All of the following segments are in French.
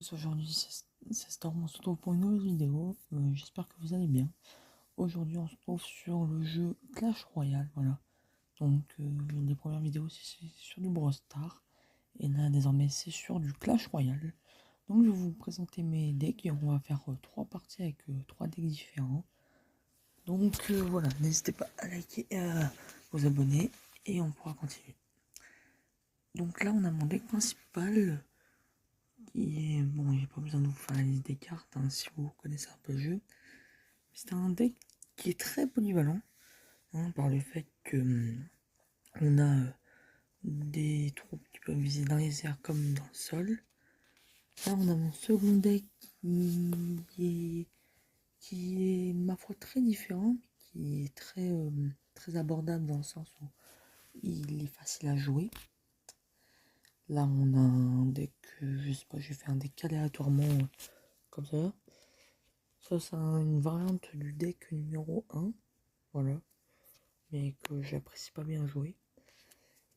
Aujourd'hui, c'est Storm, on se retrouve pour une nouvelle vidéo. J'espère que vous allez bien. Aujourd'hui, on se retrouve sur le jeu Clash Royale. Voilà. Donc, les premières vidéos, c'est sur du Brawl Stars. Et là, désormais, c'est sur du Clash Royale. Donc, je vais vous présenter mes decks et on va faire 3 parties avec 3 decks différents. Donc, voilà, n'hésitez pas à liker et à vous abonner et on pourra continuer. Donc là, on a mon deck principal. Qui est bon, j'ai pas besoin de vous faire la liste des cartes hein, si vous connaissez un peu le jeu. C'est un deck qui est très polyvalent hein, par le fait que on a des troupes qui peuvent viser dans les airs comme dans le sol. Là, on a mon second deck qui est ma foi très différent, qui est très abordable dans le sens où il est facile à jouer. Là, on a un deck, je sais pas, j'ai fait un deck aléatoirement comme ça. Ça, c'est une variante du deck numéro 1, voilà, mais que j'apprécie pas bien jouer.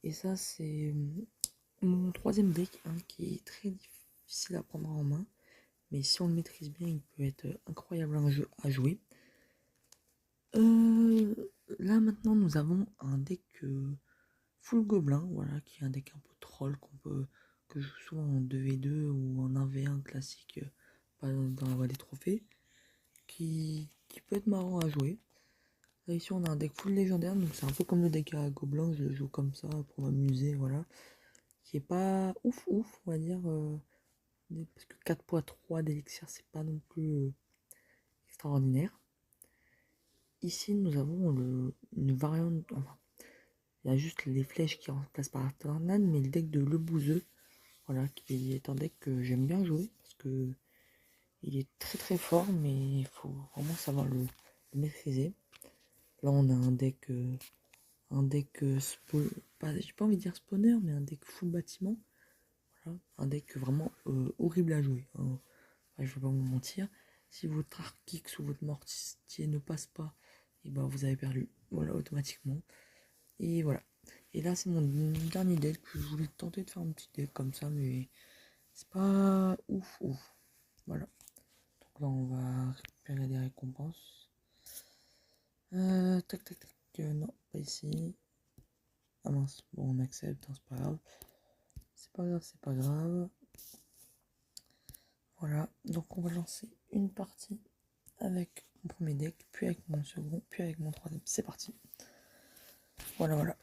Et ça, c'est mon troisième deck, hein, qui est très difficile à prendre en main, mais si on le maîtrise bien, il peut être incroyable à jouer. Là, maintenant, nous avons un deck full gobelin, voilà, qui est un deck un peu troll que je joue souvent en 2v2 ou en 1v1 classique, pas dans la voie des trophées, qui peut être marrant à jouer. Là, ici, on a un deck full légendaire, donc c'est un peu comme le deck à gobelin, je le joue comme ça pour m'amuser, voilà. Qui est pas ouf, on va dire, parce que 4x3 d'élixir, c'est pas non plus extraordinaire. Ici, nous avons une variante, enfin, il y a juste les flèches qui remplacent par la tornade, mais le deck de Le Bouzeux, voilà, qui est un deck que j'aime bien jouer, parce que il est très fort, mais il faut vraiment savoir le maîtriser. Là, on a un deck, j'ai pas envie de dire spawner, mais un deck full bâtiment. Voilà, un deck vraiment horrible à jouer. Hein. Enfin, je vais pas vous mentir. Si votre Archix ou votre Mortier ne passe pas, et ben vous avez perdu. Voilà, automatiquement. Et voilà. Et là, c'est mon dernier deck. Je voulais tenter de faire un petit deck comme ça, mais c'est pas ouf. Voilà. Donc là, on va récupérer des récompenses. Tac. Non, pas ici. Ah mince, bon, on accepte, hein, c'est pas grave. C'est pas grave. Voilà, donc on va lancer une partie avec mon premier deck, puis avec mon second, puis avec mon troisième. C'est parti. Voilà.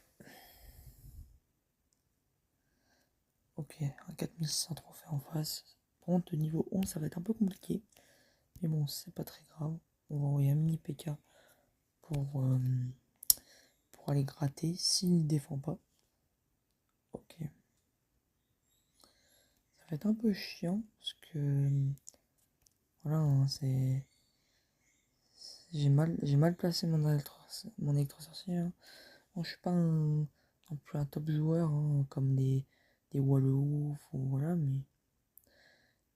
Ok, un 4600 trophées en face. Par contre, niveau 11, ça va être un peu compliqué. Mais bon, c'est pas très grave. On va envoyer un mini PK pour aller gratter s'il ne défend pas. Ok. Ça va être un peu chiant parce que voilà, hein, j'ai mal placé mon électro-sorcier. Hein. Bon, je suis pas non plus un top joueur hein, comme des Wallow ou voilà, mais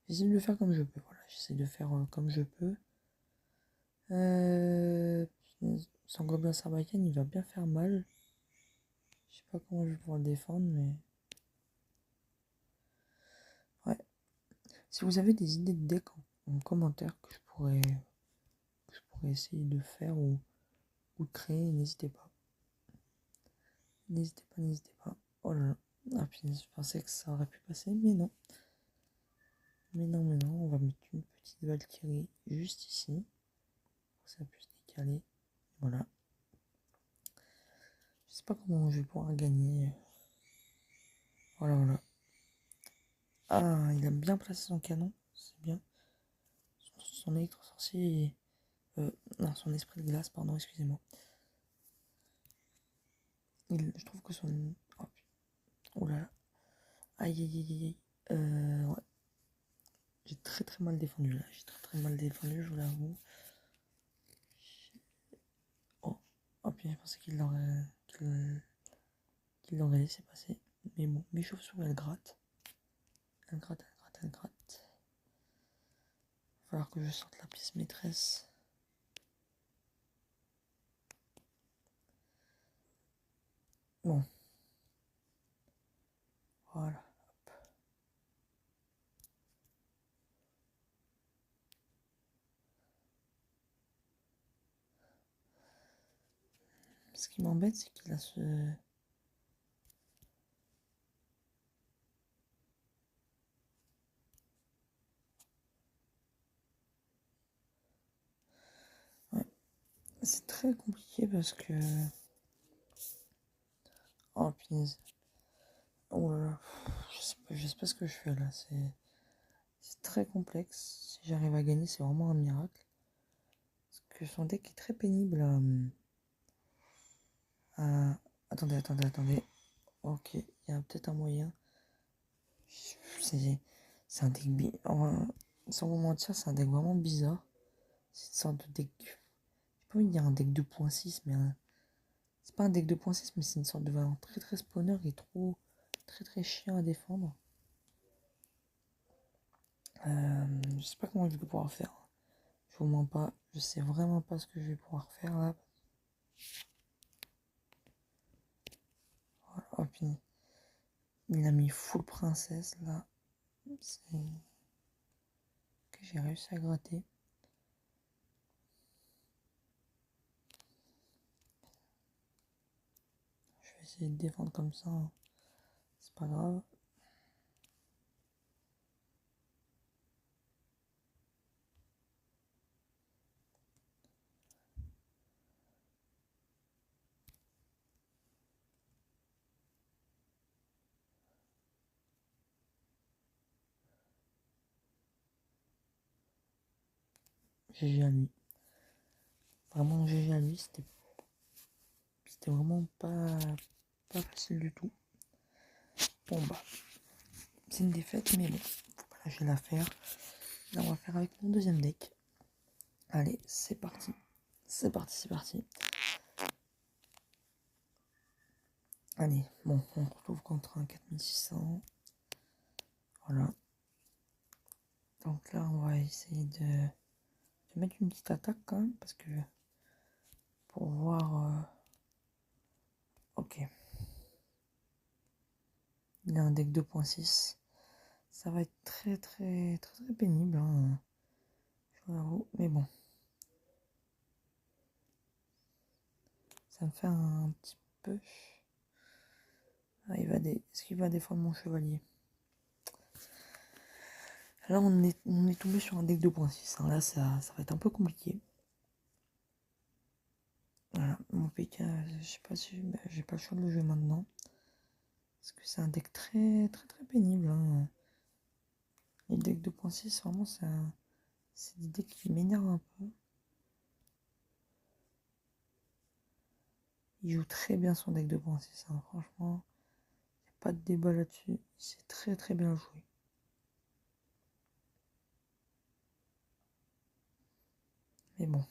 j'essaie de le faire comme je peux. Voilà, j'essaie de faire comme je peux. Son gobelin sarbacane, il va bien faire mal. Je sais pas comment je vais pouvoir le défendre, mais ouais. Si vous avez des idées de deck en commentaire que je pourrais essayer de faire ou de créer, n'hésitez pas. N'hésitez pas. Oh là là. Ah puis je pensais que ça aurait pu passer, mais non. Mais non, on va mettre une petite Valkyrie juste ici. Pour que ça puisse décaler. Voilà. Je sais pas comment je vais pouvoir gagner. Voilà. Ah, il a bien placé son canon. C'est bien. Son électro-sorcier. Non, son esprit de glace, pardon, excusez-moi. Je trouve que son. Oh là là. Aïe. Ouais. J'ai très mal défendu là. J'ai très mal défendu, je vous l'avoue. Oh, puis je pensais qu'il l'aurait laissé passer. Mais bon, mes chauves-souris, elles grattent. Elle gratte. Il va falloir que je sorte la pièce maîtresse. Bon. Voilà. Ce qui m'embête, c'est qu'il a ce... Ouais. C'est très compliqué parce que... Oh, punaise. Oh là là. Je sais pas ce que je fais là. C'est très complexe. Si j'arrive à gagner, c'est vraiment un miracle. Parce que son deck est très pénible Attendez. Ok, il y a peut-être un moyen. C'est un deck... Sans vous mentir, c'est un deck vraiment bizarre. C'est une sorte de deck... J'ai pas envie de dire un deck 2.6, mais c'est pas un deck 2.6, mais c'est une sorte de variant très très spawner qui est trop... très chiant à défendre. Je sais pas comment je vais pouvoir faire. Je vous mens pas, je sais vraiment pas ce que je vais pouvoir faire là. Voilà, hop, il a mis full princesse là. C'est... Que j'ai réussi à gratter. Je vais essayer de défendre comme ça, hein. C'est pas grave. GG à lui. Vraiment GG à lui, c'était vraiment pas facile du tout. Bon bah, c'est une défaite, mais bon, faut pas lâcher l'affaire. Là, on va faire avec mon deuxième deck. Allez, c'est parti. C'est parti. Allez, bon, on se retrouve contre un 4600. Voilà. Donc là, on va essayer de mettre une petite attaque quand même, parce que pour voir... Ok. Il a un deck 2.6. Ça va être très pénible, hein. Je vous l'avoue, mais bon. Ça me fait un petit peu... Ah, est-ce qu'il va défendre mon chevalier? Là, on est tombé sur un deck 2.6. Hein. Là, ça va être un peu compliqué. Voilà, mon PK, je sais pas si j'ai pas le choix de le jouer maintenant. Parce que c'est un deck très pénible. Hein. Les decks 2.6, vraiment, c'est des decks qui m'énervent un peu. Il joue très bien son deck 2.6. Hein. Franchement, il n'y a pas de débat là-dessus. C'est très bien joué. Mais bon,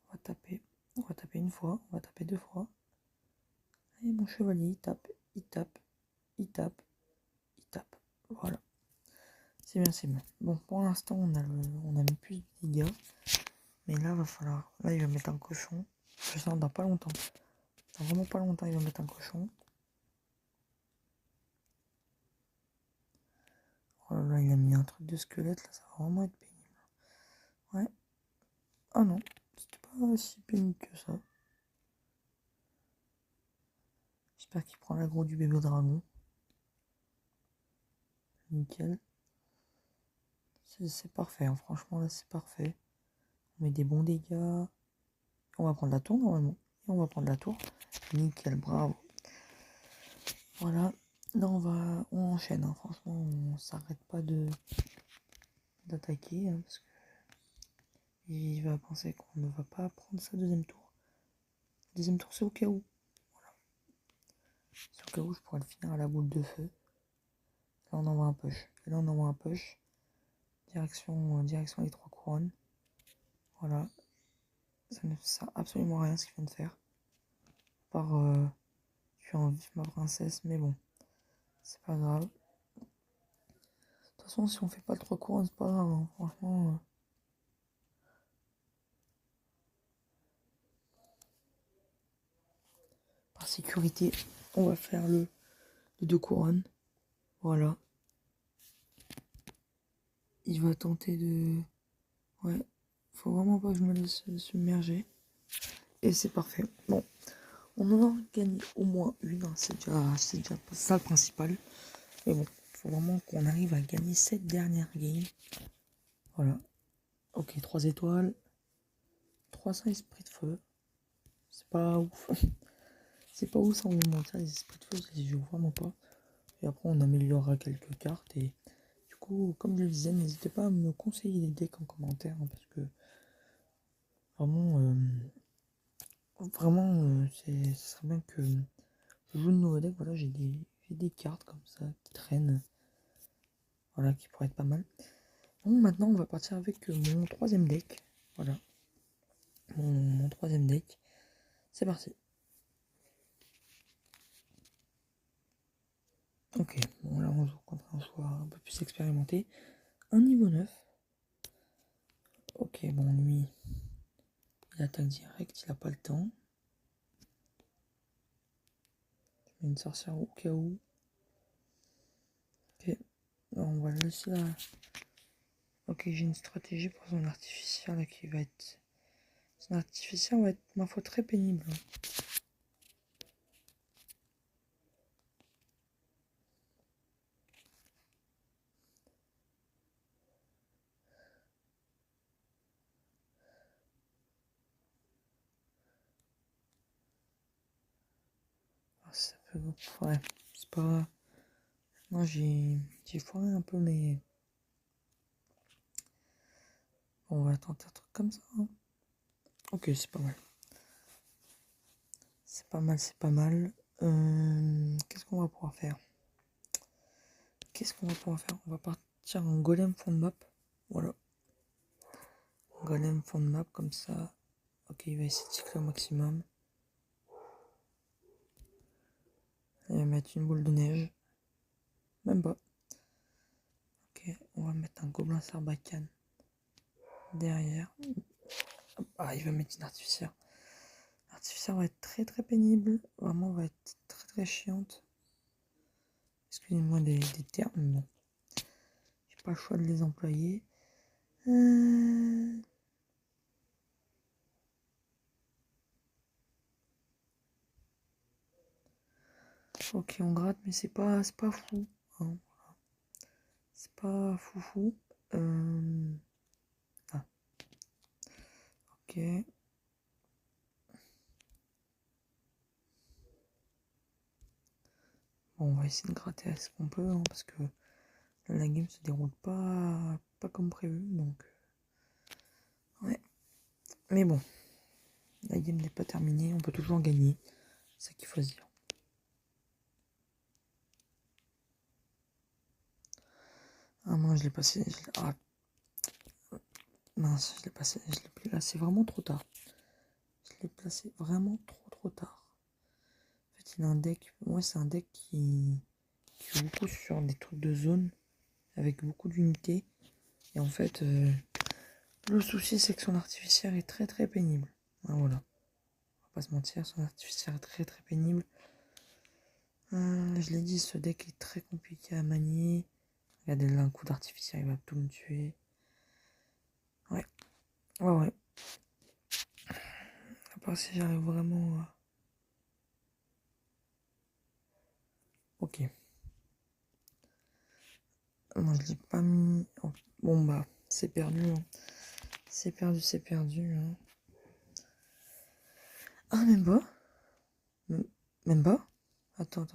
on va taper. On va taper une fois, on va taper deux fois. Et mon chevalier, il tape. Voilà. C'est bien. Bon, pour l'instant, on a mis plus de dégâts. Mais là, va falloir... Là, il va mettre un cochon. Je sens dans pas longtemps. Dans vraiment pas longtemps, il va mettre un cochon. Oh là là, il a mis un truc de squelette. Là, ça va vraiment être pénible. Ouais. Ah non, c'était pas si pénible que ça. J'espère qu'il prend l'aggro du bébé dragon. Nickel. C'est parfait, hein. Franchement, là, c'est parfait. On met des bons dégâts. On va prendre la tour, normalement. Et on va prendre la tour. Nickel, bravo. Voilà. Là, on enchaîne, hein. Franchement, on s'arrête pas d'attaquer, hein, parce que il va penser qu'on ne va pas prendre sa deuxième tour. Deuxième tour, c'est au cas où. Voilà. C'est au cas où je pourrais le finir à la boule de feu. Là, on envoie un push. Et là, on envoie un push. Direction les trois couronnes. Voilà. Ça ne sert absolument à rien ce qu'il vient de faire. À part tuer en vif ma princesse, mais bon. C'est pas grave. De toute façon, si on fait pas le 3 couronnes, c'est pas grave. Hein. Franchement. Par sécurité, on va faire le de 2 couronnes. Voilà. Il va tenter de... Ouais, faut vraiment pas que je me laisse submerger. Et c'est parfait. Bon, on en a gagné au moins une, hein. C'est déjà pas ça le principal. Mais bon, faut vraiment qu'on arrive à gagner cette dernière game. Voilà. Ok, 3 étoiles. 300 esprits de feu. C'est pas ouf. C'est pas ouf sans vous mentir, les esprits de feu, je les joue vraiment pas. Et après, on améliorera quelques cartes. Et du coup, comme je le disais, n'hésitez pas à me conseiller des decks en commentaire. Hein, parce que vraiment, ce serait bien que je joue de nouveaux decks. Voilà, j'ai des cartes comme ça qui traînent. Voilà, qui pourraient être pas mal. Bon, maintenant, on va partir avec mon troisième deck. Voilà. Mon troisième deck. C'est parti. Ok, bon là on joue contre un joueur un peu plus expérimenté. Un niveau 9. Ok, bon lui, il attaque direct, il a pas le temps. Je mets une sorcière au cas où. Ok, alors, on va le laisser là. Ok, j'ai une stratégie pour son artificiel là qui va être... Son artificiel va être, ma foi, très pénible. Ah, ça peut... Ouais, c'est pas... Moi j'ai foiré un peu mais... On va tenter un truc comme ça. Hein. Ok, c'est pas mal. C'est pas mal, c'est pas mal. Qu'est-ce qu'on va pouvoir faire? On va partir en golem fond de map. Voilà. Golem fond de map comme ça. Ok, il va essayer de cycler au maximum. Il va mettre une boule de neige. Même pas. Ok, on va mettre un gobelin sarbacane derrière. Ah, il va mettre une artificière. L'artificière va être très très pénible. Vraiment, va être très très chiante. Excusez-moi des termes, mais bon. J'ai pas le choix de les employer. Ok, on gratte, mais c'est pas fou. Hein. C'est pas foufou. Ah, ok. Bon, on va essayer de gratter à ce qu'on peut, hein, parce que la game se déroule pas comme prévu, donc... Ouais. Mais bon, la game n'est pas terminée, on peut toujours gagner. C'est ça qu'il faut se dire. Ah mince, je l'ai passé... Ah, mince, je l'ai passé... Je l'ai placé vraiment trop tard. Je l'ai placé vraiment trop tard. En fait, il a un deck... Moi, c'est un deck qui joue beaucoup sur des trucs de zone, avec beaucoup d'unités. Et en fait, le souci, c'est que son artificière est très très pénible. Ah, voilà. On va pas se mentir, son artificière est très très pénible. Je l'ai dit, ce deck est très compliqué à manier. Regardez là, un coup d'artificiel, il va tout me tuer. Ouais. À part si j'arrive vraiment à... Ok. Non, je l'ai pas mis... Oh. Bon bah, c'est perdu. Hein. C'est perdu. Hein. Ah, même pas. Même pas. Attends.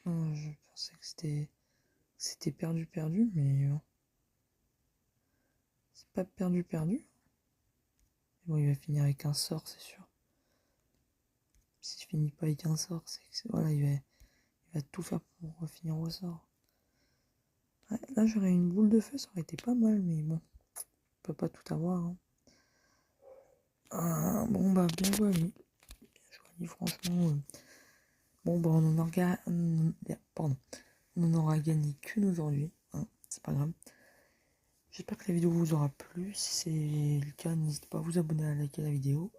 Non, je pensais que c'était perdu, mais... C'est pas perdu. Bon, il va finir avec un sort, c'est sûr. Si je finis pas avec un sort, c'est que... Voilà, il va tout faire pour finir au sort. Ouais, là, j'aurais une boule de feu, ça aurait été pas mal, mais bon, on peut pas tout avoir. Hein. Ah, bon, bah, bien joué à lui. Franchement. Bon, bah, on en aura gagné qu'une aujourd'hui. Hein, c'est pas grave. J'espère que la vidéo vous aura plu. Si c'est le cas, n'hésitez pas à vous abonner, à liker la vidéo.